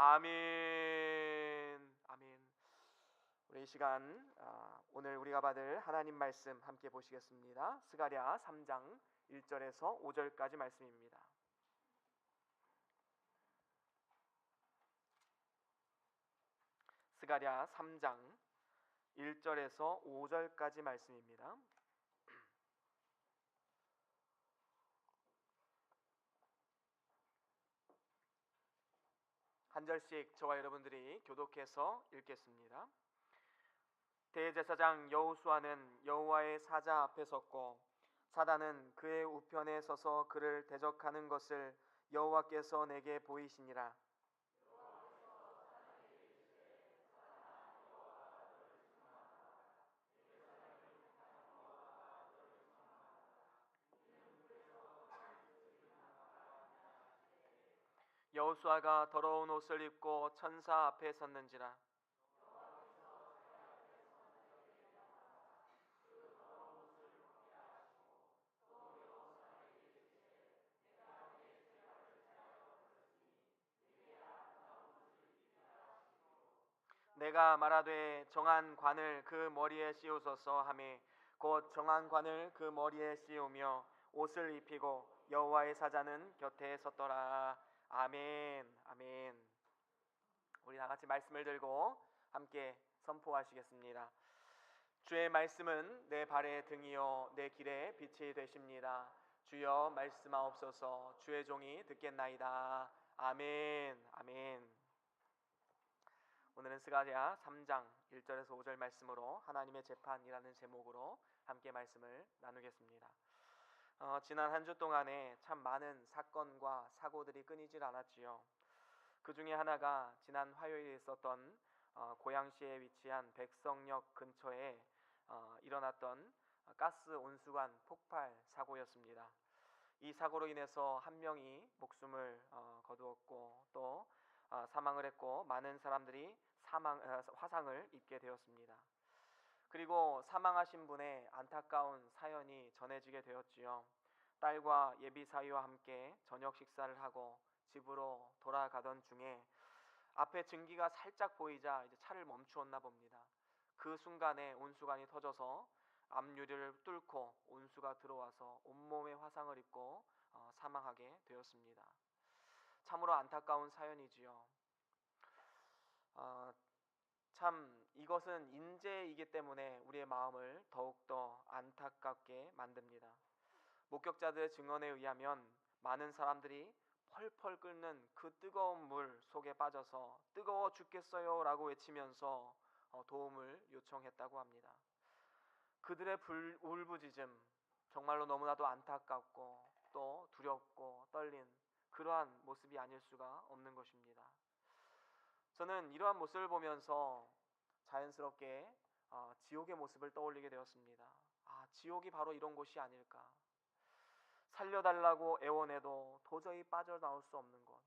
아멘. 아멘. 우리 이 시간 오늘 우리가 받을 하나님 말씀 함께 보시겠습니다. 스가랴 3장 1절에서 5절까지 말씀입니다. 스가랴 3장 1절에서 5절까지 말씀입니다. 한 절씩 저와 여러분들이 교독해서 읽겠습니다. 대제사장 여호수아는 여호와의 사자 앞에 섰고 사단은 그의 우편에 서서 그를 대적하는 것을 여호와께서 내게 보이시니라. 여호수아가 더러운 옷을 입고 천사 앞에 섰는지라. 내가 말하되 정한 관을 그 머리에 씌우소서 하매 곧 정한 관을 그 머리에 씌우며 옷을 입히고 여호와의 사자는 곁에 섰더라. 아멘. 아멘. 우리 다 같이 말씀을 들고 함께 선포하시겠습니다. 주의 말씀은 내 발의 등이요 내 길의 빛이 되십니다. 주여 말씀하옵소서. 주의 종이 듣겠나이다. 아멘. 아멘. 오늘은 스가랴 3장 1절에서 5절 말씀으로 하나님의 재판이라는 제목으로 함께 말씀을 나누겠습니다. 지난 한 주 동안에 참 많은 사건과 사고들이 끊이질 않았지요. 그 중에 하나가 지난 화요일에 있었던 고양시에 위치한 백성역 근처에 일어났던 가스 온수관 폭발 사고였습니다. 이 사고로 인해서 한 명이 목숨을 거두었고 또 사망을 했고 많은 사람들이 화상을 입게 되었습니다. 그리고 사망하신 분의 안타까운 사연이 전해지게 되었지요. 딸과 예비 사위와 함께 저녁 식사를 하고 집으로 돌아가던 중에 앞에 증기가 살짝 보이자 이제 차를 멈추었나 봅니다. 그 순간에 온수관이 터져서 앞유리를 뚫고 온수가 들어와서 온몸에 화상을 입고 사망하게 되었습니다. 참으로 안타까운 사연이지요. 참 이것은 인재이기 때문에 우리의 마음을 더욱더 안타깝게 만듭니다. 목격자들의 증언에 의하면 많은 사람들이 펄펄 끓는 그 뜨거운 물 속에 빠져서 뜨거워 죽겠어요 라고 외치면서 도움을 요청했다고 합니다. 그들의 울부짖음 정말로 너무나도 안타깝고 또 두렵고 떨린 그러한 모습이 아닐 수가 없는 것입니다. 저는 이러한 모습을 보면서 자연스럽게 지옥의 모습을 떠올리게 되었습니다. 지옥이 바로 이런 곳이 아닐까. 살려달라고 애원해도 도저히 빠져나올 수 없는 곳.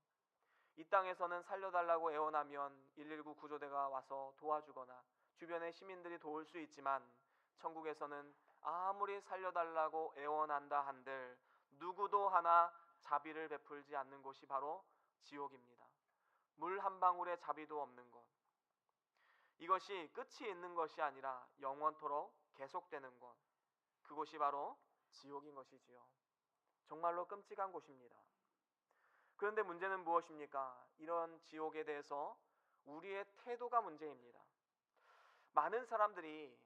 이 땅에서는 살려달라고 애원하면 119 구조대가 와서 도와주거나 주변의 시민들이 도울 수 있지만 천국에서는 아무리 살려달라고 애원한다 한들 누구도 하나 자비를 베풀지 않는 곳이 바로 지옥입니다. 물 한 방울의 자비도 없는 곳. 이것이 끝이 있는 것이 아니라 영원토록 계속되는 곳. 그곳이 바로 지옥인 것이지요. 정말로 끔찍한 곳입니다. 그런데 문제는 무엇입니까? 이런 지옥에 대해서 우리의 태도가 문제입니다. 많은 사람들이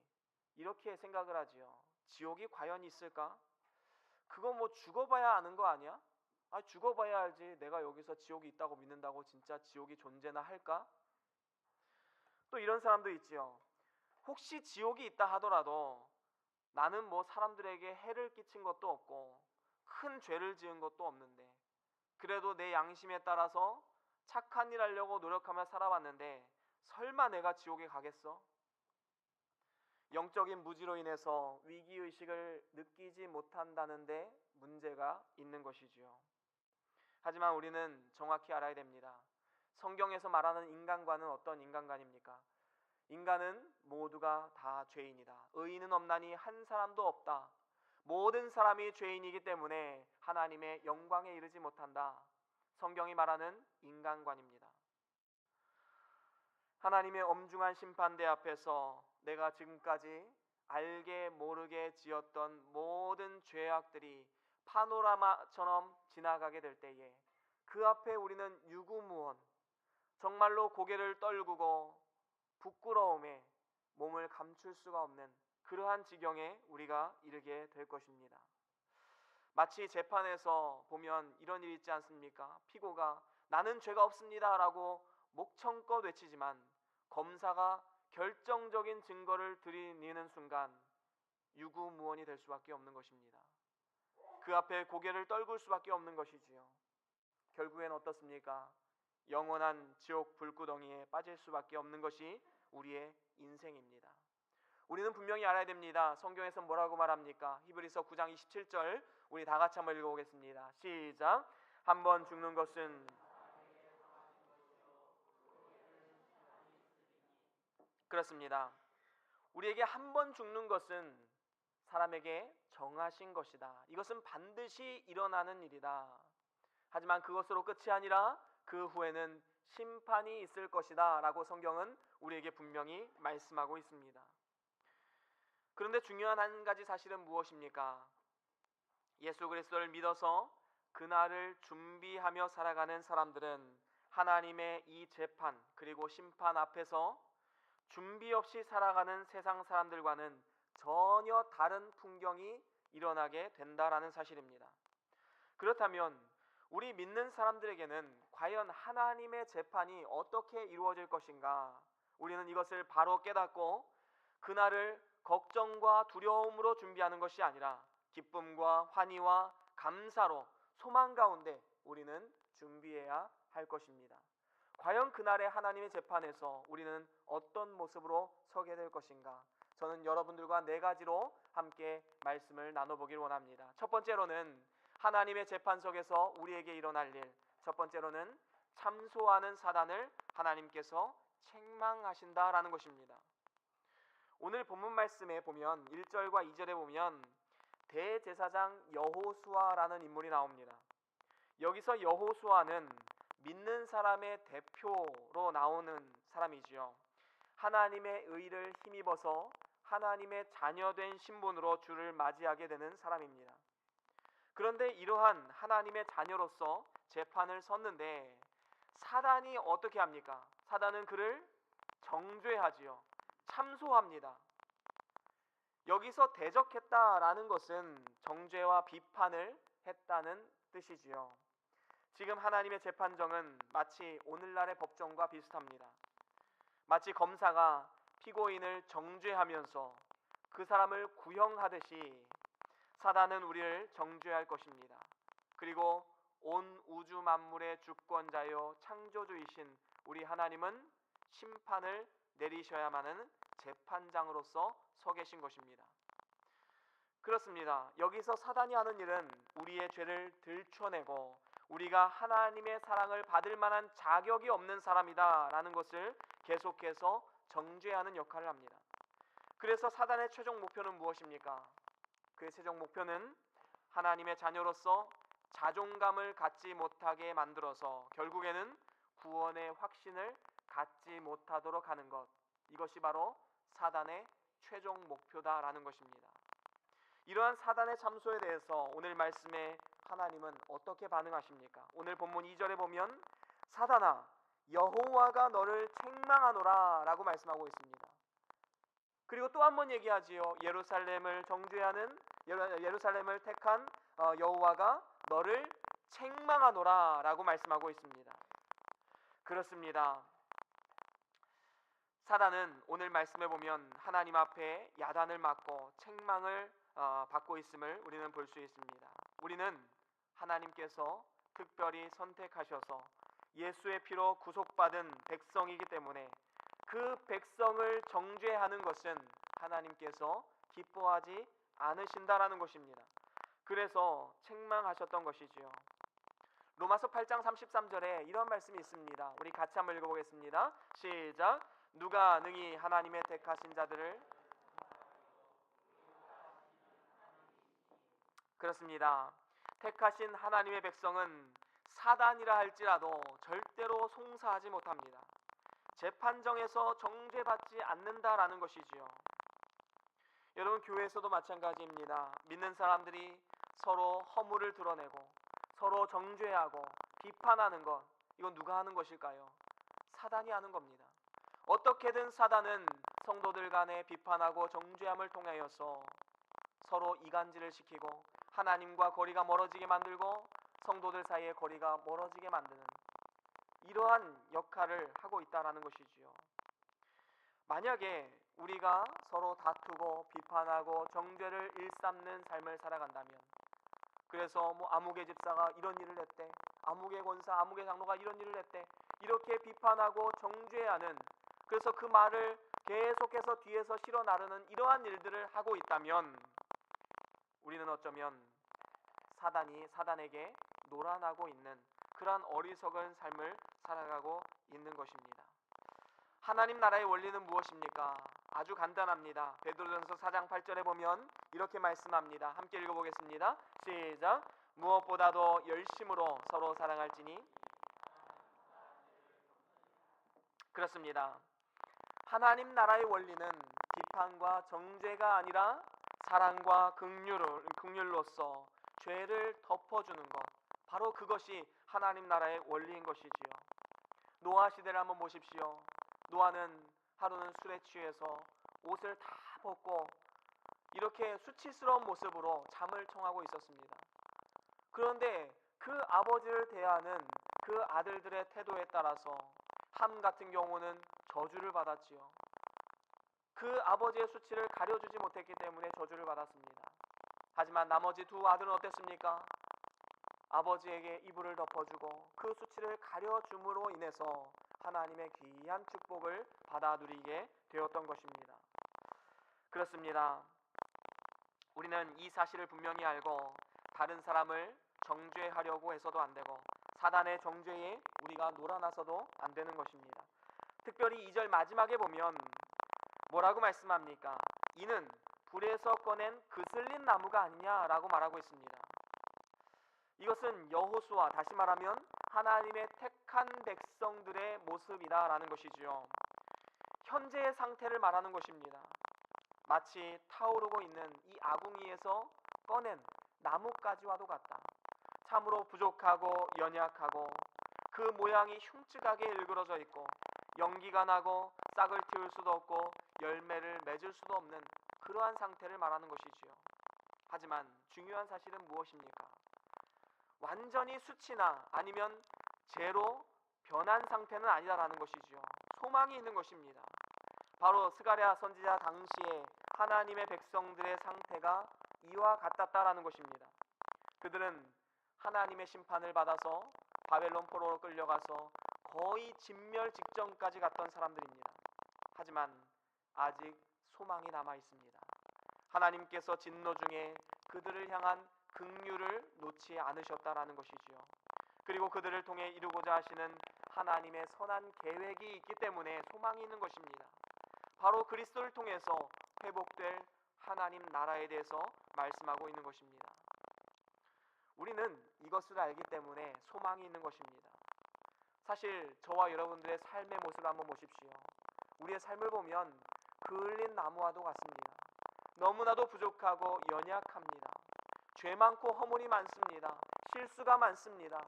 이렇게 생각을 하지요. 지옥이 과연 있을까? 그거 뭐 죽어봐야 아는 거 아니야? 죽어봐야 알지. 내가 여기서 지옥이 있다고 믿는다고 진짜 지옥이 존재나 할까? 또 이런 사람도 있지요. 혹시 지옥이 있다 하더라도 나는 뭐 사람들에게 해를 끼친 것도 없고 큰 죄를 지은 것도 없는데 그래도 내 양심에 따라서 착한 일 하려고 노력하며 살아왔는데 설마 내가 지옥에 가겠어? 영적인 무지로 인해서 위기의식을 느끼지 못한다는 데 문제가 있는 것이지요. 하지만 우리는 정확히 알아야 됩니다. 성경에서 말하는 인간관은 어떤 인간관입니까? 인간은 모두가 다 죄인이다. 의인은 없나니 한 사람도 없다. 모든 사람이 죄인이기 때문에 하나님의 영광에 이르지 못한다. 성경이 말하는 인간관입니다. 하나님의 엄중한 심판대 앞에서 내가 지금까지 알게 모르게 지었던 모든 죄악들이 파노라마처럼 지나가게 될 때에 그 앞에 우리는 유구무원, 정말로 고개를 떨구고 부끄러움에 몸을 감출 수가 없는 그러한 지경에 우리가 이르게 될 것입니다. 마치 재판에서 보면 이런 일이 있지 않습니까? 피고가 나는 죄가 없습니다 라고 목청껏 외치지만 검사가 결정적인 증거를 들이미는 순간 유구무원이 될 수밖에 없는 것입니다. 그 앞에 고개를 떨굴 수밖에 없는 것이지요. 결국엔 어떻습니까? 영원한 지옥 불구덩이에 빠질 수밖에 없는 것이 우리의 인생입니다. 우리는 분명히 알아야 됩니다. 성경에서 뭐라고 말합니까? 히브리서 9장 27절 우리 다 같이 한번 읽어보겠습니다. 시작. 한 번 죽는 것은 그렇습니다. 우리에게 한 번 죽는 것은 사람에게 정하신 것이다. 이것은 반드시 일어나는 일이다. 하지만 그것으로 끝이 아니라 그 후에는 심판이 있을 것이다 라고 성경은 우리에게 분명히 말씀하고 있습니다. 그런데 중요한 한 가지 사실은 무엇입니까? 예수 그리스도를 믿어서 그날을 준비하며 살아가는 사람들은 하나님의 이 재판 그리고 심판 앞에서 준비 없이 살아가는 세상 사람들과는 전혀 다른 풍경이 일어나게 된다라는 사실입니다. 그렇다면 우리 믿는 사람들에게는 과연 하나님의 재판이 어떻게 이루어질 것인가? 우리는 이것을 바로 깨닫고 그날을 걱정과 두려움으로 준비하는 것이 아니라 기쁨과 환희와 감사로 소망 가운데 우리는 준비해야 할 것입니다. 과연 그날의 하나님의 재판에서 우리는 어떤 모습으로 서게 될 것인가? 저는 여러분들과 네 가지로 함께 말씀을 나눠보길 원합니다. 첫 번째로는 하나님의 재판석에서 우리에게 일어날 일, 첫 번째로는 참소하는 사단을 하나님께서 책망하신다라는 것입니다. 오늘 본문 말씀에 보면 1절과 2절에 보면 대제사장 여호수아라는 인물이 나옵니다. 여기서 여호수아는 믿는 사람의 대표로 나오는 사람이지요. 하나님의 의를 힘입어서 하나님의 자녀된 신분으로 주를 맞이하게 되는 사람입니다. 그런데 이러한 하나님의 자녀로서 재판을 섰는데 사단이 어떻게 합니까? 사단은 그를 정죄하지요. 참소합니다. 여기서 대적했다라는 것은 정죄와 비판을 했다는 뜻이지요. 지금 하나님의 재판정은 마치 오늘날의 법정과 비슷합니다. 마치 검사가 피고인을 정죄하면서 그 사람을 구형하듯이 사단은 우리를 정죄할 것입니다. 그리고 온 우주 만물의 주권자요 창조주이신 우리 하나님은 심판을 내리셔야만 하는 재판장으로서 서 계신 것입니다. 그렇습니다. 여기서 사단이 하는 일은 우리의 죄를 들춰내고 우리가 하나님의 사랑을 받을 만한 자격이 없는 사람이다 라는 것을 계속해서 정죄하는 역할을 합니다. 그래서 사단의 최종 목표는 무엇입니까? 그의 최종 목표는 하나님의 자녀로서 자존감을 갖지 못하게 만들어서 결국에는 구원의 확신을 갖지 못하도록 하는 것, 이것이 바로 사단의 최종 목표다라는 것입니다. 이러한 사단의 참소에 대해서 오늘 말씀에 하나님은 어떻게 반응하십니까? 오늘 본문 2절에 보면 사단아 여호와가 너를 책망하노라 라고 말씀하고 있습니다. 그리고 또 한 번 얘기하지요. 예루살렘을 정죄하는 예루살렘을 택한 여호와가 너를 책망하노라 라고 말씀하고 있습니다. 그렇습니다. 사단은 오늘 말씀에 보면 하나님 앞에 야단을 맞고 책망을 받고 있음을 우리는 볼 수 있습니다. 우리는 하나님께서 특별히 선택하셔서 예수의 피로 구속받은 백성이기 때문에 그 백성을 정죄하는 것은 하나님께서 기뻐하지 않으신다라는 것입니다. 그래서 책망하셨던 것이지요. 로마서 8장 33절에 이런 말씀이 있습니다. 우리 같이 한번 읽어보겠습니다. 시작. 누가 능히 하나님의 택하신 자들을 그렇습니다. 택하신 하나님의 백성은 사단이라 할지라도 절대로 송사하지 못합니다. 재판정에서 정죄받지 않는다라는 것이지요. 여러분, 교회에서도 마찬가지입니다. 믿는 사람들이 서로 허물을 드러내고 서로 정죄하고 비판하는 것, 이건 누가 하는 것일까요? 사단이 하는 겁니다. 어떻게든 사단은 성도들 간에 비판하고 정죄함을 통하여서 서로 이간질을 시키고 하나님과 거리가 멀어지게 만들고 성도들 사이에 거리가 멀어지게 만드는 이러한 역할을 하고 있다는 것이지요. 만약에 우리가 서로 다투고 비판하고 정죄를 일삼는 삶을 살아간다면, 그래서 아무개 집사가 이런 일을 했대, 아무개 권사, 아무개 장로가 이런 일을 했대, 이렇게 비판하고 정죄하는, 그래서 그 말을 계속해서 뒤에서 실어 나르는 이러한 일들을 하고 있다면 우리는 어쩌면 사단에게 놀아나고 있는 그러한 어리석은 삶을 살아가고 있는 것입니다. 하나님 나라의 원리는 무엇입니까? 아주 간단합니다. 베드로전서 4장 8절에 보면 이렇게 말씀합니다. 함께 읽어보겠습니다. 시작. 무엇보다도 열심으로 서로 사랑할지니. 그렇습니다. 하나님 나라의 원리는 비판과 정죄가 아니라 사랑과 긍휼로서 죄를 덮어주는 것, 바로 그것이 하나님 나라의 원리인 것이지요. 노아 시대를 한번 보십시오. 노아는 하루는 술에 취해서 옷을 다 벗고 이렇게 수치스러운 모습으로 잠을 청하고 있었습니다. 그런데 그 아버지를 대하는 그 아들들의 태도에 따라서 함 같은 경우는 저주를 받았지요. 그 아버지의 수치를 가려주지 못했기 때문에 저주를 받았습니다. 하지만 나머지 두 아들은 어땠습니까? 아버지에게 이불을 덮어주고 그 수치를 가려줌으로 인해서 하나님의 귀한 축복을 받아 누리게 되었던 것입니다. 그렇습니다. 우리는 이 사실을 분명히 알고 다른 사람을 정죄하려고 해서도 안 되고 사단의 정죄에 우리가 놀아나서도 안 되는 것입니다. 특별히 2절 마지막에 보면 뭐라고 말씀합니까? 이는 불에서 꺼낸 그슬린 나무가 아니냐라고 말하고 있습니다. 이것은 여호수아, 다시 말하면 하나님의 택한 백성들의 모습이다라는 것이지요. 현재의 상태를 말하는 것입니다. 마치 타오르고 있는 이 아궁이에서 꺼낸 나뭇가지와도 같다. 참으로 부족하고 연약하고 그 모양이 흉측하게 일그러져 있고 연기가 나고 싹을 틔울 수도 없고 열매를 맺을 수도 없는 그러한 상태를 말하는 것이지요. 하지만 중요한 사실은 무엇입니까? 완전히 수치나 아니면 죄로 변한 상태는 아니다라는 것이지요. 소망이 있는 것입니다. 바로 스가랴 선지자 당시에 하나님의 백성들의 상태가 이와 같았다라는 것입니다. 그들은 하나님의 심판을 받아서 바벨론 포로로 끌려가서 거의 진멸 직전까지 갔던 사람들입니다. 하지만 아직 소망이 남아 있습니다. 하나님께서 진노 중에 그들을 향한 긍휼을 놓지 않으셨다라는 것이지요. 그리고 그들을 통해 이루고자 하시는 하나님의 선한 계획이 있기 때문에 소망이 있는 것입니다. 바로 그리스도를 통해서 회복될 하나님 나라에 대해서 말씀하고 있는 것입니다. 우리는 이것을 알기 때문에 소망이 있는 것입니다. 사실 저와 여러분들의 삶의 모습을 한번 보십시오. 우리의 삶을 보면 그을린 나무와도 같습니다. 너무나도 부족하고 연약합니다. 죄 많고 허물이 많습니다. 실수가 많습니다.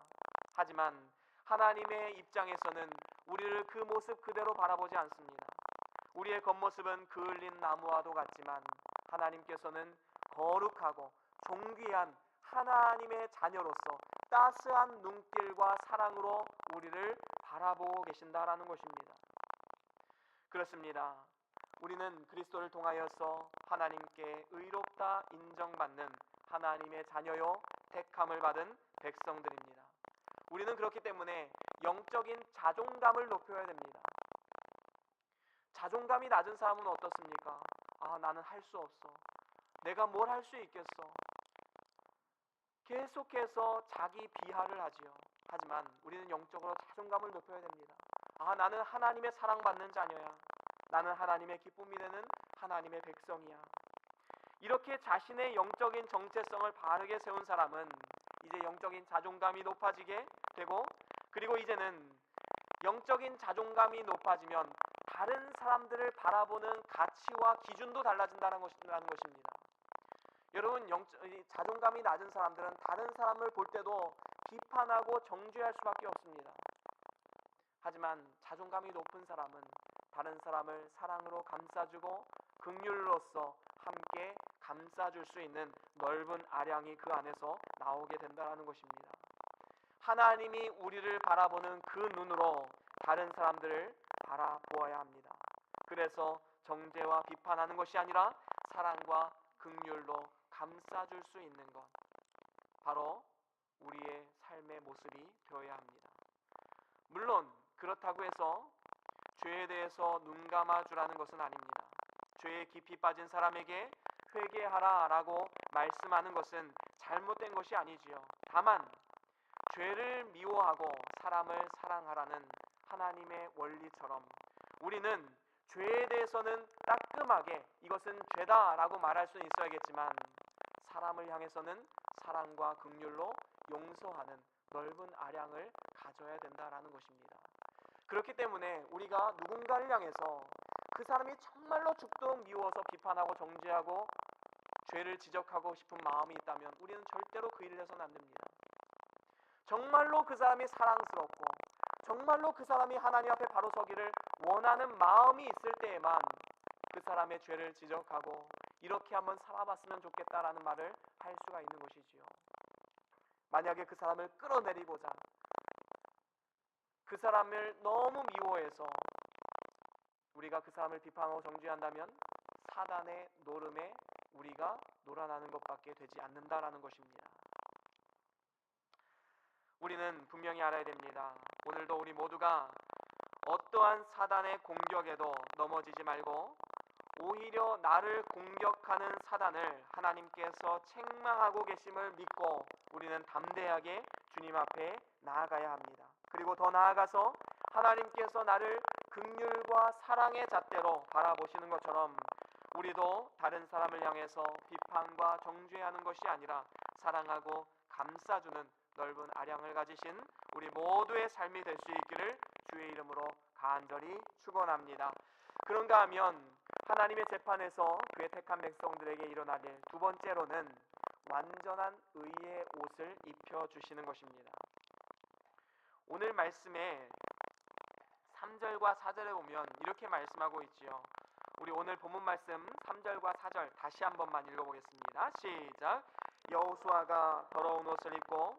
하지만 하나님의 입장에서는 우리를 그 모습 그대로 바라보지 않습니다. 우리의 겉모습은 그을린 나무와도 같지만 하나님께서는 거룩하고 존귀한 하나님의 자녀로서 따스한 눈길과 사랑으로 우리를 바라보고 계신다라는 것입니다. 그렇습니다. 우리는 그리스도를 통하여서 하나님께 의롭다 인정받는 하나님의 자녀요 택함을 받은 백성들입니다. 우리는 그렇기 때문에 영적인 자존감을 높여야 됩니다. 자존감이 낮은 사람은 어떻습니까? 나는 할 수 없어. 내가 뭘 할 수 있겠어. 계속해서 자기 비하를 하지요. 하지만 우리는 영적으로 자존감을 높여야 됩니다. 나는 하나님의 사랑받는 자녀야. 나는 하나님의 기쁨이 되는 하나님의 백성이야. 이렇게 자신의 영적인 정체성을 바르게 세운 사람은 이제 영적인 자존감이 높아지게 되고, 그리고 이제는 영적인 자존감이 높아지면 다른 사람들을 바라보는 가치와 기준도 달라진다는 것입니다. 여러분, 자존감이 낮은 사람들은 다른 사람을 볼 때도 비판하고 정죄할 수밖에 없습니다. 하지만 자존감이 높은 사람은 다른 사람을 사랑으로 감싸주고 긍휼로서 함께 감싸줄 수 있는 넓은 아량이 그 안에서 나오게 된다는 것입니다. 하나님이 우리를 바라보는 그 눈으로 다른 사람들을 바라보아야 합니다. 그래서 정죄와 비판하는 것이 아니라 사랑과 긍휼로 감싸줄 수 있는 것, 바로 우리의 삶의 모습이 되어야 합니다. 물론 그렇다고 해서 죄에 대해서 눈 감아주라는 것은 아닙니다. 죄에 깊이 빠진 사람에게 회개하라라고 말씀하는 것은 잘못된 것이 아니지요. 다만 죄를 미워하고 사람을 사랑하라는 하나님의 원리처럼 우리는 죄에 대해서는 따끔하게 이것은 죄다라고 말할 수는 있어야겠지만 사람을 향해서는 사랑과 긍휼로 용서하는 넓은 아량을 가져야 된다라는 것입니다. 그렇기 때문에 우리가 누군가를 향해서 그 사람이 정말로 죽도록 미워서 비판하고 정죄하고 죄를 지적하고 싶은 마음이 있다면 우리는 절대로 그 일을 해서는 안 됩니다. 정말로 그 사람이 사랑스럽고 정말로 그 사람이 하나님 앞에 바로 서기를 원하는 마음이 있을 때에만 그 사람의 죄를 지적하고 이렇게 한번 살아봤으면 좋겠다라는 말을 할 수가 있는 것이지요. 만약에 그 사람을 끌어내리고자 그 사람을 너무 미워해서 우리가 그 사람을 비판하고 정죄한다면 사단의 노름에 우리가 놀아나는 것밖에 되지 않는다라는 것입니다. 우리는 분명히 알아야 됩니다. 오늘도 우리 모두가 어떠한 사단의 공격에도 넘어지지 말고 오히려 나를 공격하는 사단을 하나님께서 책망하고 계심을 믿고 우리는 담대하게 주님 앞에 나아가야 합니다. 그리고 더 나아가서 하나님께서 나를 긍휼과 사랑의 잣대로 바라보시는 것처럼 우리도 다른 사람을 향해서 비판과 정죄하는 것이 아니라 사랑하고 감싸주는 넓은 아량을 가지신 우리 모두의 삶이 될 수 있기를 주의 이름으로 간절히 축원합니다. 그런가 하면 하나님의 재판에서 그의 택한 백성들에게 일어날 일, 두 번째로는 완전한 의의 옷을 입혀주시는 것입니다. 오늘 말씀에 3절과 4절에 보면 이렇게 말씀하고 있지요. 우리 오늘 본문 말씀 3절과 4절 다시 한 번만 읽어보겠습니다. 시작. 여호수아가 더러운 옷을 입고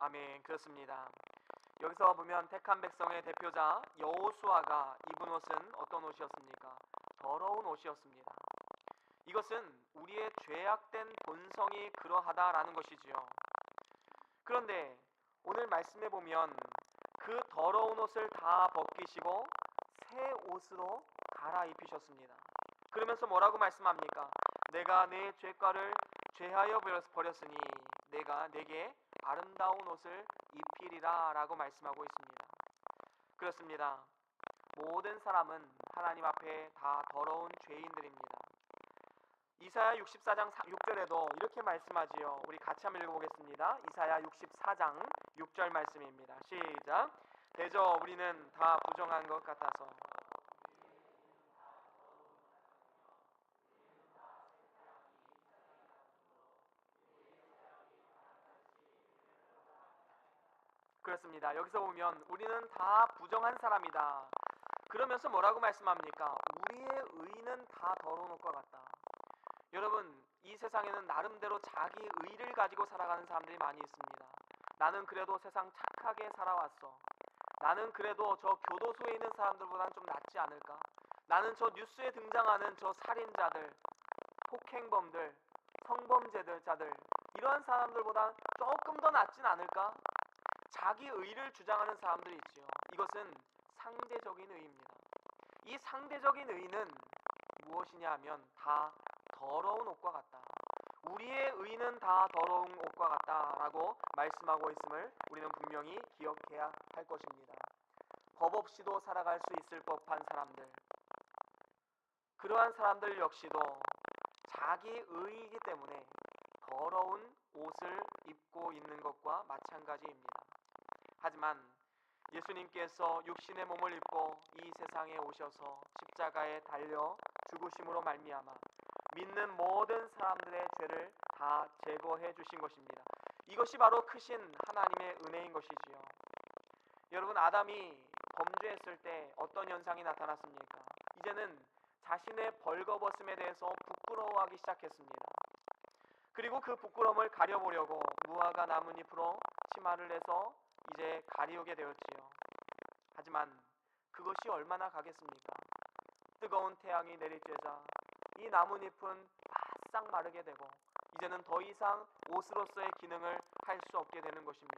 아멘. 그렇습니다. 여기서 보면 택한 백성의 대표자 여호수아가 입은 옷은 어떤 옷이었습니까? 더러운 옷이었습니다. 이것은 우리의 죄악된 본성이 그러하다라는 것이지요. 그런데 오늘 말씀에 보면 그 더러운 옷을 다 벗기시고 새 옷으로 갈아입히셨습니다. 그러면서 뭐라고 말씀합니까? 내가 내 죄과를 죄하여 버렸으니 내가 내게 아름다운 옷을 입히리라 라고 말씀하고 있습니다. 그렇습니다. 모든 사람은 하나님 앞에 다 더러운 죄인들입니다. 이사야 64장 6절에도 이렇게 말씀하지요. 우리 같이 한번 읽어보겠습니다. 이사야 64장 6절 말씀입니다. 시작. 대저 우리는 다 부정한 것 같아서 그렇습니다. 여기서 보면 우리는 다 부정한 사람이다. 그러면서 뭐라고 말씀합니까? 우리의 의는 다 더러운 옷과 같다. 여러분, 이 세상에는 나름대로 자기 의를 가지고 살아가는 사람들이 많이 있습니다. 나는 그래도 세상 착하게 살아왔어. 나는 그래도 저 교도소에 있는 사람들보다는 좀 낫지 않을까? 나는 저 뉴스에 등장하는 저 살인자들, 폭행범들, 성범죄자들 이러한 사람들보다 조금 더 낫진 않을까? 자기 의를 주장하는 사람들이 있지요. 이것은 상대적인 의입니다. 이 상대적인 의는 무엇이냐 하면 다 더러운 옷과 같다. 우리의 의는 다 더러운 옷과 같다라고 말씀하고 있음을 우리는 분명히 기억해야 할 것입니다. 법 없이도 살아갈 수 있을 법한 사람들, 그러한 사람들 역시도 자기 의이기 때문에 더러운 옷을 입고 있는 것과 마찬가지입니다. 하지만 예수님께서 육신의 몸을 입고 이 세상에 오셔서 십자가에 달려 죽으심으로 말미암아 믿는 모든 사람들의 죄를 다 제거해 주신 것입니다. 이것이 바로 크신 하나님의 은혜인 것이지요. 여러분, 아담이 범죄했을 때 어떤 현상이 나타났습니까? 이제는 자신의 벌거벗음에 대해서 부끄러워하기 시작했습니다. 그리고 그 부끄러움을 가려보려고 무화과 나뭇잎으로 치마를 내서 이제 가리우게 되었지요. 하지만 그것이 얼마나 가겠습니까? 뜨거운 태양이 내리쬐자 이 나뭇잎은 바싹 마르게 되고 이제는 더 이상 옷으로서의 기능을 할 수 없게 되는 것입니다.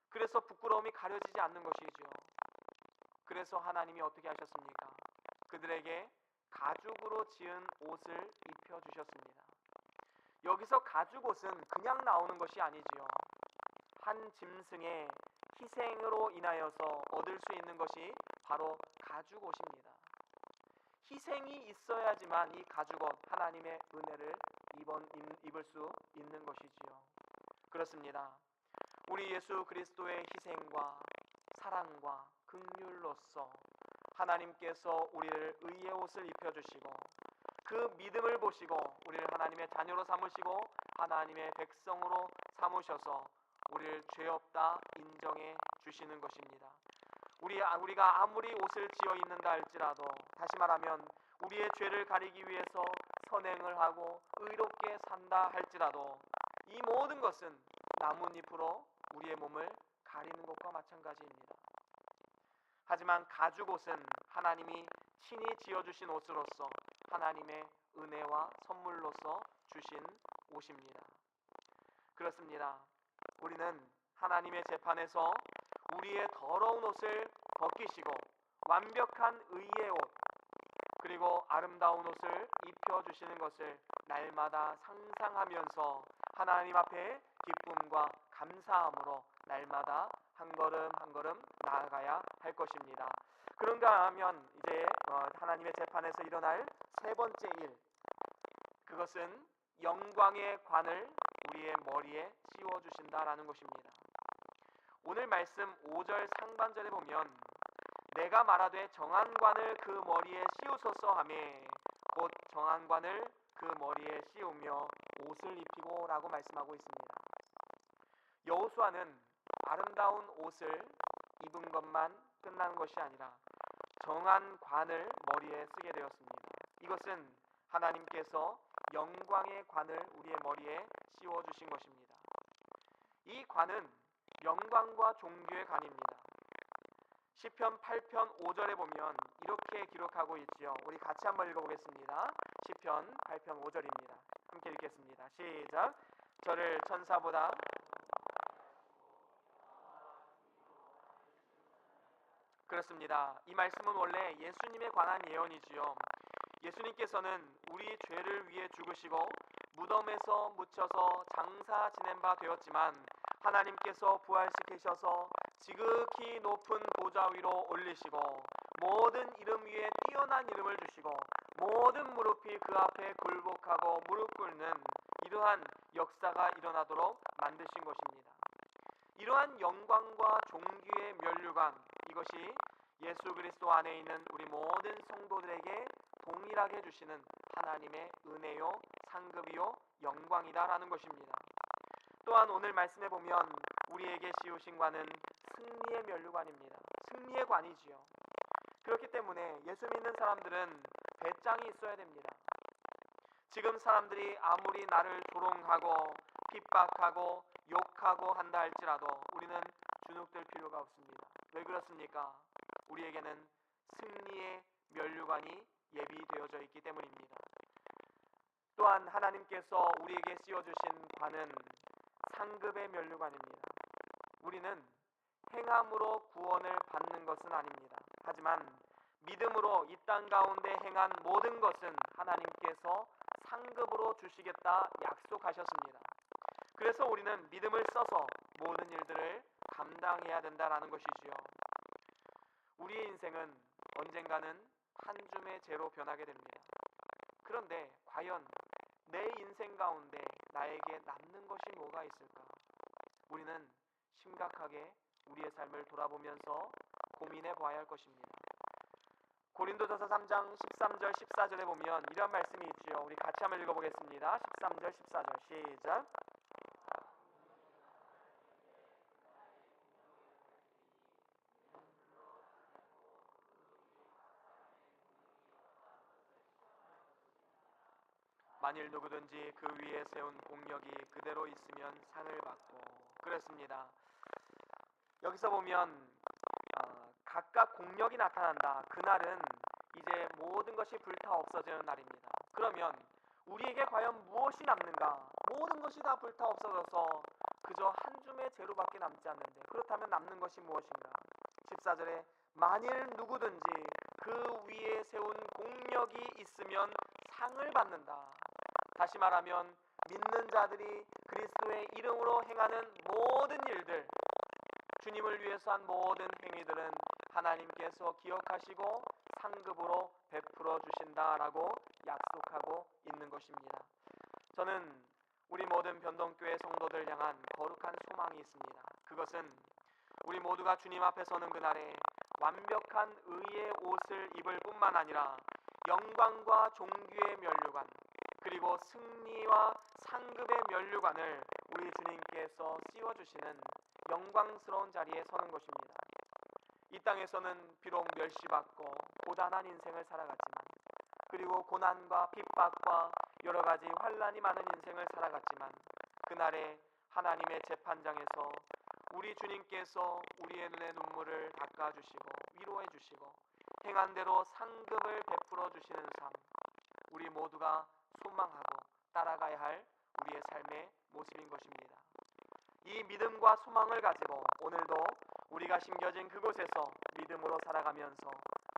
그래서 부끄러움이 가려지지 않는 것이지요. 그래서 하나님이 어떻게 하셨습니까? 그들에게 가죽으로 지은 옷을 입혀주셨습니다. 여기서 가죽옷은 그냥 나오는 것이 아니지요. 한 짐승의 희생으로 인하여서 얻을 수 있는 것이 바로 가죽옷입니다. 희생이 있어야지만 이 가죽옷, 하나님의 은혜를 입을 수 있는 것이지요. 그렇습니다. 우리 예수 그리스도의 희생과 사랑과 긍휼로서 하나님께서 우리를 의의 옷을 입혀주시고 그 믿음을 보시고 우리를 하나님의 자녀로 삼으시고 하나님의 백성으로 삼으셔서 우리를 죄 없다 인정해 주시는 것입니다. 우리가 아무리 옷을 지어 입는다 할지라도, 다시 말하면 우리의 죄를 가리기 위해서 선행을 하고 의롭게 산다 할지라도 이 모든 것은 나뭇잎으로 우리의 몸을 가리는 것과 마찬가지입니다. 하지만 가죽옷은 하나님이 친히 지어주신 옷으로서 하나님의 은혜와 선물로서 주신 옷입니다. 그렇습니다. 우리는 하나님의 재판에서 우리의 더러운 옷을 벗기시고 완벽한 의의 옷, 그리고 아름다운 옷을 입혀주시는 것을 날마다 상상하면서 하나님 앞에 기쁨과 감사함으로 날마다 한 걸음 한 걸음 나아가야 할 것입니다. 그런가 하면 이제 하나님의 재판에서 일어날 세 번째 일, 그것은 영광의 관을 우리의 머리에 씌워주신다라는 것입니다. 오늘 말씀 5절 상반절에 보면 내가 말하되 정한 관을 그 머리에 씌우소서 하며 곧 정한 관을 그 머리에 씌우며 옷을 입히고 라고 말씀하고 있습니다. 여호수아는 아름다운 옷을 입은 것만 끝난 것이 아니라 정한 관을 머리에 쓰게 되었습니다. 이것은 하나님께서 영광의 관을 우리의 머리에 씌워주신 것입니다. 이 관은 영광과 존귀의 관입니다. 시편 8편 5절에 보면 이렇게 기록하고 있지요. 우리 같이 한번 읽어보겠습니다. 시편 8편 5절입니다. 함께 읽겠습니다. 시작. 저를 천사보다 그렇습니다. 이 말씀은 원래 예수님에 관한 예언이지요. 예수님께서는 우리 죄를 위해 죽으시고 무덤에서 묻혀서 장사 지낸 바 되었지만 하나님께서 부활시키셔서 지극히 높은 보좌 위로 올리시고 모든 이름 위에 뛰어난 이름을 주시고 모든 무릎이 그 앞에 굴복하고 무릎 꿇는 이러한 역사가 일어나도록 만드신 것입니다. 이러한 영광과 존귀의 면류관, 이것이 예수 그리스도 안에 있는 우리 모든 성도들에게 동일하게 주시는 하나님의 은혜요, 상급이요, 영광이다라는 것입니다. 또한 오늘 말씀에 보면 우리에게 씌우신 관은 승리의 면류관입니다. 승리의 관이지요. 그렇기 때문에 예수 믿는 사람들은 배짱이 있어야 됩니다. 지금 사람들이 아무리 나를 조롱하고 핍박하고 욕하고 한다 할지라도 우리는 주눅들 필요가 없습니다. 왜 그렇습니까? 우리에게는 승리의 면류관이 예비되어져 있기 때문입니다. 또한 하나님께서 우리에게 씌워주신 관은 상급의 면류관입니다. 우리는 행함으로 구원을 받는 것은 아닙니다. 하지만 믿음으로 이 땅 가운데 행한 모든 것은 하나님께서 상급으로 주시겠다 약속하셨습니다. 그래서 우리는 믿음을 써서 모든 일들을 감당해야 된다라는 것이지요. 우리의 인생은 언젠가는 한 줌의 재로 변하게 됩니다. 그런데 과연 내 인생 가운데 나에게 남는 것이 뭐가 있을까? 우리는 심각하게 우리의 삶을 돌아보면서 고민해 보아야 할 것입니다. 고린도전서 3장 13절 14절에 보면 이런 말씀이 있지요. 우리 같이 한번 읽어보겠습니다. 13절 14절 시작. 만일 누구든지 그 위에 세운 공력이 그대로 있으면 상을 받고. 그렇습니다. 여기서 보면 각각 공력이 나타난다. 그날은 이제 모든 것이 불타 없어지는 날입니다. 그러면 우리에게 과연 무엇이 남는가? 모든 것이 다 불타 없어져서 그저 한 줌의 재료밖에 남지 않는데, 그렇다면 남는 것이 무엇인가? 14절에 만일 누구든지 그 위에 세운 공력이 있으면 상을 받는다. 다시 말하면 믿는 자들이 그리스도의 이름으로 행하는 모든 일들, 주님을 위해서 한 모든 행위들은 하나님께서 기억하시고 상급으로 베풀어 주신다라고 약속하고 있는 것입니다. 저는 우리 모든 변동교회 성도들 향한 거룩한 소망이 있습니다. 그것은 우리 모두가 주님 앞에 서는 그날에 완벽한 의의 옷을 입을 뿐만 아니라 영광과 존귀의 면류관, 그리고 승리와 상급의 면류관을 우리 주님께서 씌워주시는 영광스러운 자리에 서는 것입니다. 이 땅에서는 비록 멸시받고 고단한 인생을 살아갔지만, 그리고 고난과 핍박과 여러 가지 환난이 많은 인생을 살아갔지만, 그날에 하나님의 재판장에서 우리 주님께서 우리의 눈의 눈물을 닦아주시고 위로해주시고 행한 대로 상급을 베풀어 주시는 삶, 우리 모두가 소망하고 따라가야 할 우리의 삶의 모습인 것입니다. 이 믿음과 소망을 가지고 오늘도 우리가 심겨진 그곳에서 믿음으로 살아가면서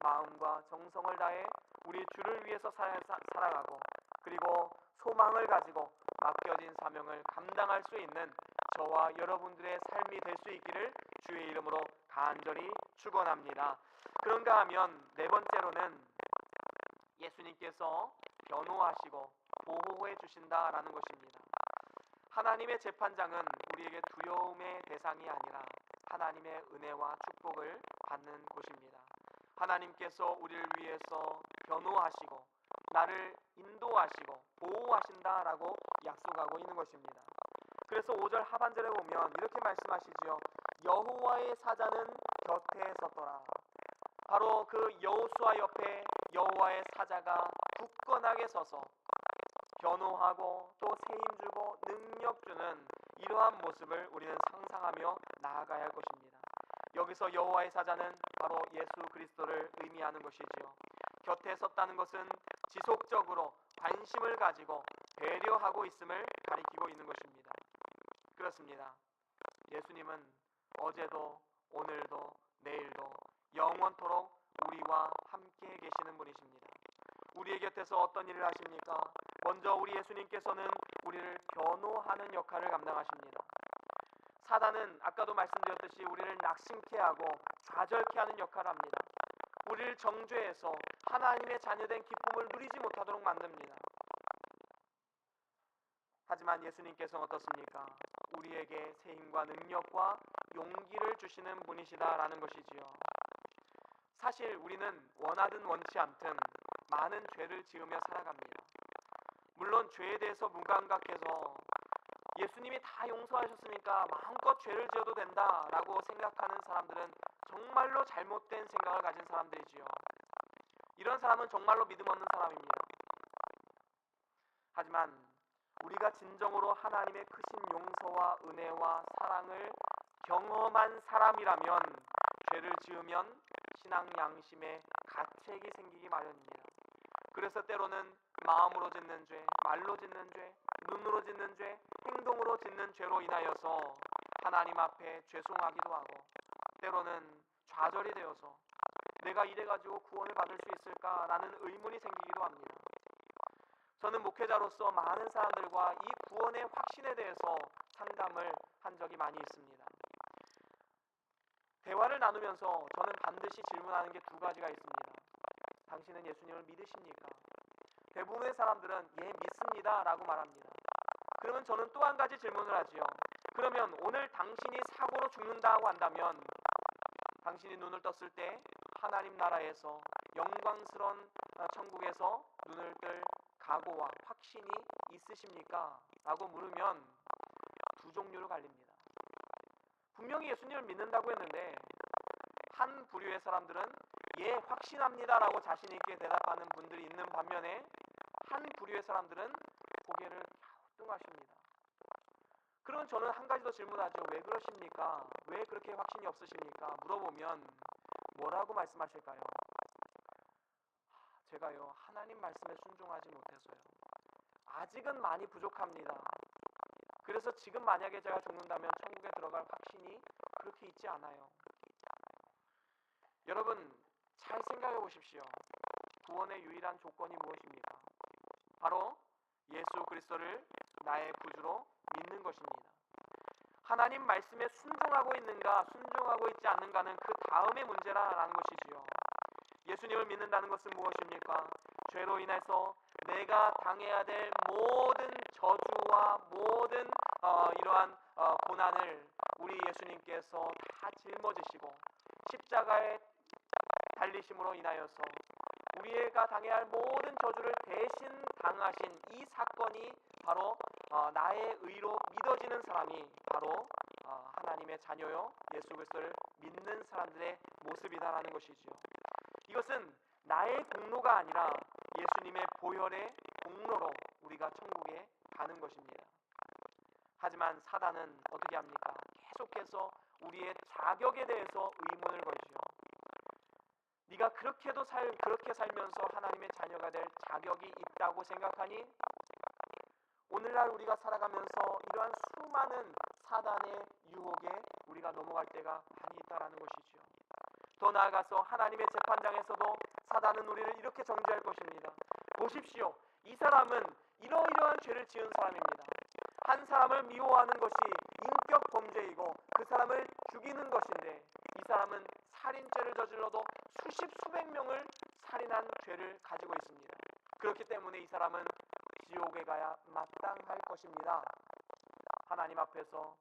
마음과 정성을 다해 우리 주를 위해서 살아가고, 그리고 소망을 가지고 맡겨진 사명을 감당할 수 있는 저와 여러분들의 삶이 될 수 있기를 주의 이름으로 간절히 축원합니다. 그런가 하면 네 번째로는 예수님께서 변호하시고 보호해 주신다라는 것입니다. 하나님의 재판장은 우리에게 두려움의 대상이 아니라 하나님의 은혜와 축복을 받는 곳입니다. 하나님께서 우리를 위해서 변호하시고 나를 인도하시고 보호하신다라고 약속하고 있는 것입니다. 그래서 5절 하반절에 보면 이렇게 말씀하시지요. 여호와의 사자는 곁에 섰더라. 바로 그 여호수아 옆에 여호와의 사자가 굳건하게 서서 변호하고 또 세임주고 능력주는 이러한 모습을 우리는 상상하며 나아가야 할 것입니다. 여기서 여호와의 사자는 바로 예수 그리스도를 의미하는 것이지요. 곁에 섰다는 것은 지속적으로 관심을 가지고 배려하고 있음을 가리키고 있는 것입니다. 그렇습니다. 예수님은 어제도 오늘도 내일도 영원토록 우리와 함께 계시는 분이십니다. 우리의 곁에서 어떤 일을 하십니까? 먼저 우리 예수님께서는 우리를 변호하는 역할을 감당하십니다. 사단은 아까도 말씀드렸듯이 우리를 낙심케 하고 좌절케 하는 역할을 합니다. 우리를 정죄해서 하나님의 자녀된 기쁨을 누리지 못하도록 만듭니다. 하지만 예수님께서는 어떻습니까? 우리에게 새 힘과 능력과 용기를 주시는 분이시다라는 것이지요. 사실 우리는 원하든 원치 않든 많은 죄를 지으며 살아갑니다. 물론 죄에 대해서 무감각해서 예수님이 다 용서하셨으니까 마음껏 죄를 지어도 된다라고 생각하는 사람들은 정말로 잘못된 생각을 가진 사람들이지요. 이런 사람은 정말로 믿음 없는 사람입니다. 하지만 우리가 진정으로 하나님의 크신 용서와 은혜와 사랑을 경험한 사람이라면 죄를 지으면 신앙 양심에 가책이 생기기 마련입니다. 그래서 때로는 마음으로 짓는 죄, 말로 짓는 죄, 눈으로 짓는 죄, 행동으로 짓는 죄로 인하여서 하나님 앞에 죄송하기도 하고, 때로는 좌절이 되어서 내가 이래가지고 구원을 받을 수 있을까라는 의문이 생기기도 합니다. 저는 목회자로서 많은 사람들과 이 구원의 확신에 대해서 상담을 한 적이 많이 있습니다. 대화를 나누면서 저는 반드시 질문하는 게 두 가지가 있습니다. 당신은 예수님을 믿으십니까? 대부분의 사람들은 예, 믿습니다 라고 말합니다. 그러면 저는 또 한 가지 질문을 하지요. 그러면 오늘 당신이 사고로 죽는다고 한다면 당신이 눈을 떴을 때 하나님 나라에서 영광스러운 천국에서 눈을 뜰 각오와 확신이 있으십니까? 라고 물으면 두 종류로 갈립니다. 분명히 예수님을 믿는다고 했는데 한 부류의 사람들은 예, 확신합니다 라고 자신 있게 대답하는 분들이 있는 반면에 한 부류의 사람들은 고개를 갸우뚱하십니다. 그러면 저는 한 가지 더 질문하죠. 왜 그러십니까? 왜 그렇게 확신이 없으십니까? 물어보면 뭐라고 말씀하실까요? 제가요, 하나님 말씀에 순종하지 못해서요. 아직은 많이 부족합니다. 그래서 지금 만약에 제가 죽는다면 천국에 들어갈 확신이 그렇게 있지 않아요. 여러분, 잘 생각해 보십시오. 구원의 유일한 조건이 무엇입니까? 바로 예수 그리스도를 나의 구주로 믿는 것입니다. 하나님 말씀에 순종하고 있는가, 순종하고 있지 않는가는 그 다음의 문제라는 것이지요. 예수님을 믿는다는 것은 무엇입니까? 죄로 인해서 내가 당해야 될 모든 저주와 모든 이러한 고난을 우리 예수님께서 다 짊어지시고 십자가에 달리심으로 인하여서 우리가 당해야 할 모든 저주를 대신 당하신 이 사건이 바로 나의 의로 믿어지는 사람이 바로 하나님의 자녀요 예수 그리스도를 믿는 사람들의 모습이다라는 것이지요. 이것은 나의 공로가 아니라 예수님의 보혈의 공로로 우리가 천국에 가는 것입니다. 하지만 사단은 어떻게 합니까? 계속해서 우리의 자격에 대해서 의문을 걸지요. 네가 그렇게 살면서 하나님의 자녀가 될 자격이 있다고 생각하니? 오늘날 우리가 살아가면서 이러한 수많은 사단의 유혹에 우리가 넘어갈 때가 많이 있다라는 것이지요. 더 나아가서 하나님의 재판장에서도 사단은 우리를 이렇게 정죄할 것입니다. 보십시오. 이 사람은 이러이러한 죄를 지은 사람입니다. 한 사람을 미워하는 것이 인격 범죄이고 그 사람을 죽이는 것인데 이 사람은 살인죄를 저질러도 수백 명을 살인한 죄를 가지고 있습니다. 그렇기 때문에 이 사람은 지옥에 가야 마땅할 것입니다. 하나님 앞에서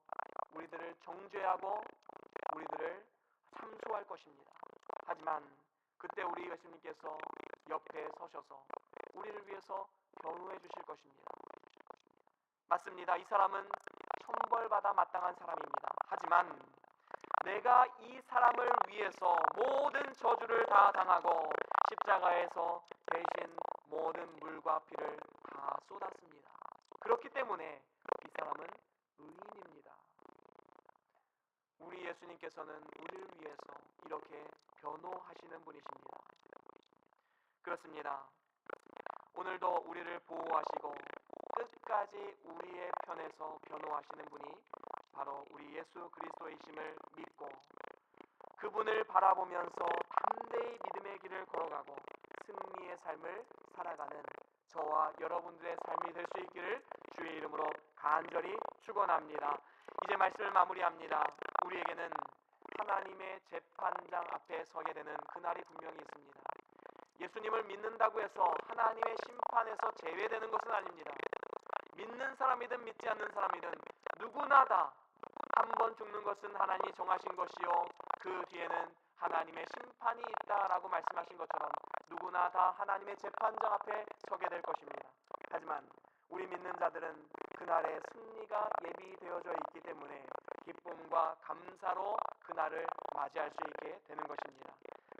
우리들을 정죄하고 우리들을 참소할 것입니다. 하지만 그때 우리 예수님께서 옆에 서셔서 우리를 위해서 변호해 주실 것입니다. 맞습니다. 이 사람은 천벌받아 마땅한 사람입니다. 하지만 내가 이 사람을 위해서 모든 저주를 다 당하고 십자가에서 대신 모든 물과 피를 다 쏟았습니다. 그렇기 때문에 이 사람은 의인입니다. 우리 예수님께서는 우리를 위해서 이렇게 변호하시는 분이십니다. 그렇습니다. 오늘도 우리를 보호하시고 끝까지 우리의 편에서 변호하시는 분이 바로 우리 예수 그리스도이심을 믿고 그분을 바라보면서 담대히 믿음의 길을 걸어가고 승리의 삶을 살아가는 저와 여러분들의 삶이 될 수 있기를 주의 이름으로 간절히 축원합니다. 이제 말씀을 마무리합니다. 우리에게는 하나님의 재판장 앞에 서게 되는 그날이 분명히 있습니다. 예수님을 믿는다고 해서 하나님의 심판에서 제외되는 것은 아닙니다. 믿는 사람이든 믿지 않는 사람이든 누구나 다 한 번 죽는 것은 하나님이 정하신 것이요 그 뒤에는 하나님의 심판이 있다라고 말씀하신 것처럼 누구나 다 하나님의 재판장 앞에 서게 될 것입니다. 하지만 우리 믿는 자들은 그날의 승리가 예비되어져 있기 때문에 기쁨과 감사로 그날을 맞이할 수 있게 되는 것입니다.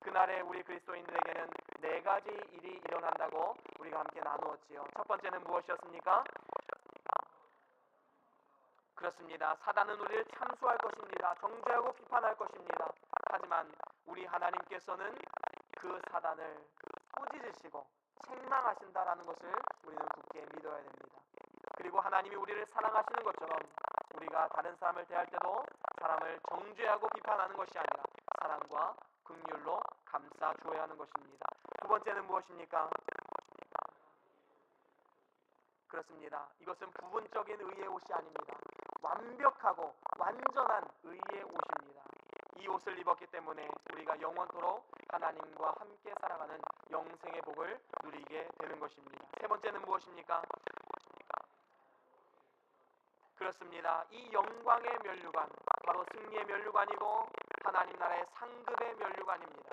그날에 우리 그리스도인들에게는 네 가지 일이 일어난다고 우리가 함께 나누었지요. 첫 번째는 무엇이었습니까? 그렇습니다. 사단은 우리를 참수할 것입니다. 정죄하고 비판할 것입니다. 하지만 우리 하나님께서는 그 사단을 꾸짖으시고 책망하신다라는 것을 우리는 굳게 믿어야 됩니다. 그리고 하나님이 우리를 사랑하시는 것처럼 우리가 다른 사람을 대할 때도 사람을 정죄하고 비판하는 것이 아니라 사랑과 긍휼로 감싸 주어야 하는 것입니다. 두 번째는 무엇입니까? 그렇습니다. 이것은 부분적인 의의 옷이 아닙니다. 완벽하고 완전한 의의 옷입니다. 이 옷을 입었기 때문에 우리가 영원토록 하나님과 함께 살아가는 영생의 복을 누리게 되는 것입니다. 세 번째는 무엇입니까? 그렇습니다. 이 영광의 면류관, 바로 승리의 면류관이고 하나님 나라의 상급의 면류관입니다.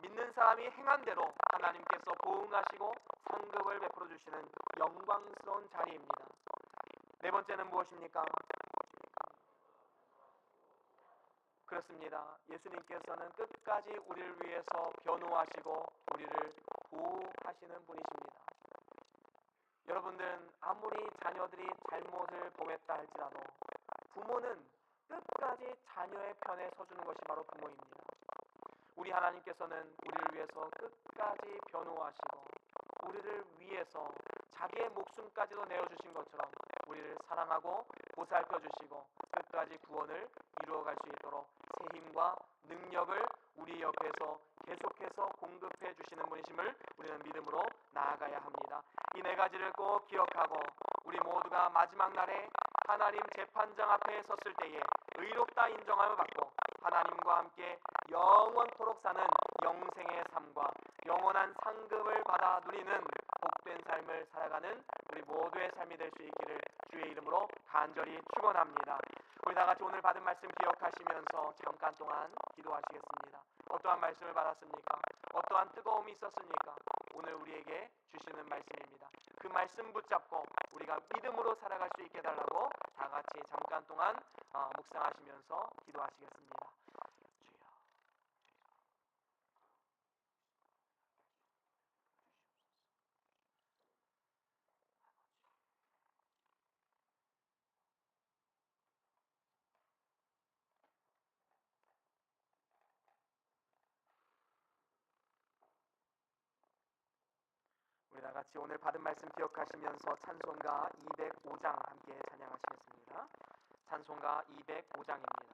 믿는 사람이 행한 대로 하나님께서 보응하시고 상급을 베풀어 주시는 영광스러운 자리입니다. 네 번째는 무엇입니까? 그렇습니다. 예수님께서는 끝까지 우리를 위해서 변호하시고 우리를 보호하시는 분이십니다. 여러분들은 아무리 자녀들이 잘못을 범했다 할지라도 부모는 끝까지 자녀의 편에 서주는 것이 바로 부모입니다. 우리 하나님께서는 우리를 위해서 끝까지 변호하시고 우리를 위해서 자기의 목숨까지도 내어주신 것처럼 우리를 사랑하고 보살펴 주시고 끝까지 구원을 이루어갈 수 있도록 새 힘과 능력을 우리 옆에서 계속해서 공급해 주시는 분이심을 우리는 믿음으로 나아가야 합니다. 이 네 가지를 꼭 기억하고 우리 모두가 마지막 날에 하나님 재판장 앞에 섰을 때에 의롭다 인정함을 받고 하나님과 함께 영원토록 사는 영생의 삶과 영원한 상급을 받아 누리는 복된 삶을 살아가는 우리 모두의 삶이 될 수 있기를 주의 이름으로 간절히 축원합니다. 우리 다 같이 오늘 받은 말씀 기억하시면서 잠깐 동안 기도하시겠습니다. 어떠한 말씀을 받았습니까? 어떠한 뜨거움이 있었습니까? 오늘 우리에게 주시는 말씀입니다. 그 말씀 붙잡고 우리가 믿음으로 살아갈 수 있게 해달라고 다 같이 잠깐 동안 묵상하시면서 기도하시겠습니다. 주여. 우리 다 같이 오늘 받은 말씀 기억하시면서 찬송가 205장 함께 찬양하시겠습니다. 찬송가 205장입니다.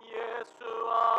예수와